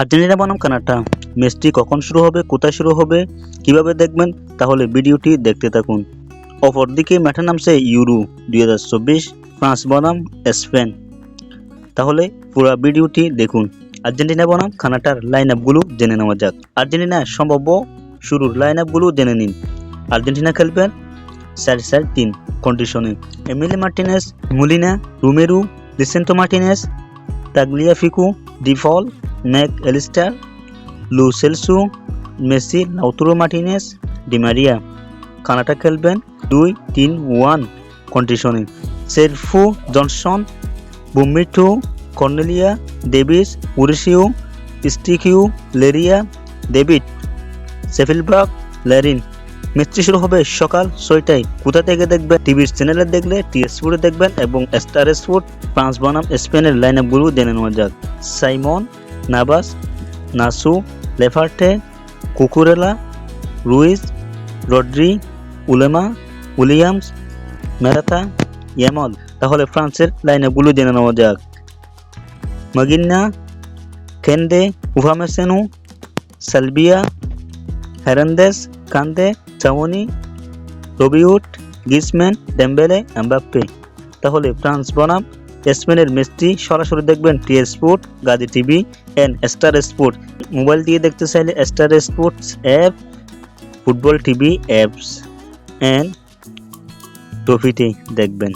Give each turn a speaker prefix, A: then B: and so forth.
A: Argentina বনাম Canada ম্যাচটি কখন শুরু হবে, কোথায় শুরু হবে, কিভাবে দেখবেন, তাহলে ভিডিওটি দেখতে থাকুন। অপরদিকে মাঠে নামছে ইউরো 2024 ফ্রান্স বনাম স্পেন। তাহলে পুরো ভিডিওটি দেখুন। আর্জেন্টিনা বনাম কানাডার লাইন আপগুলো জেনে নেওয়া যাক। আর্জেন্টিনার সম্ভাব্য শুরুর লাইন আপগুলো জেনে নিন। আর্জেন্টিনা খেলবেন 4-4-3 কন্ডিশনে। Emiliano Martinez, Molina, Romero, Lisandro Martinez, Tagliafico, De Paul, Mac Allister, Lo Celso, Messi, Lautaro Martinez, Di Maria. Canada খেলবেন 2-3-1 কন্ডিশনে। সেরফু জনসন, বুমিটো, কর্নেলিয়া, ডেভিস, উরিসিও, স্টিকিউ, লেরিয়া, ডেভিড, সেফিলবার্গ, ল্যারিন। ম্যাচটি শুরু হবে সকাল 6টায়। কোথা থেকে দেখবেন? টিভির চ্যানেলে দেখলে টিএসপোর্টে দেখবেন এবং স্টার স্পোর্ট। ফ্রান্স বনাম স্পেনের লাইন আপগুলো জেনে নেওয়া যাক। Simon, Navas, Nacho, Laporte, Cucurella, Ruiz, Rodri, Olmo, Williams, Morata, Yamal. তাহলে ফ্রান্সের লাইন আপগুলো জেনে নেওয়া যাক। মাগিন্না, কেন্দে, উভামেসেনু, Saliba, Hernandez, Kante, Tchouameni, Rabiot, Griezmann, Dembele, Mbappe. তাহলে ফ্রান্স বনাম স্পেনের ম্যাচটি সরাসরি দেখবেন T Sports, Gazi TV and Star Sport. Mobile দিয়ে দেখতে চাইলে Star Sports app, football TV apps and ট্রফিতে দেখবেন।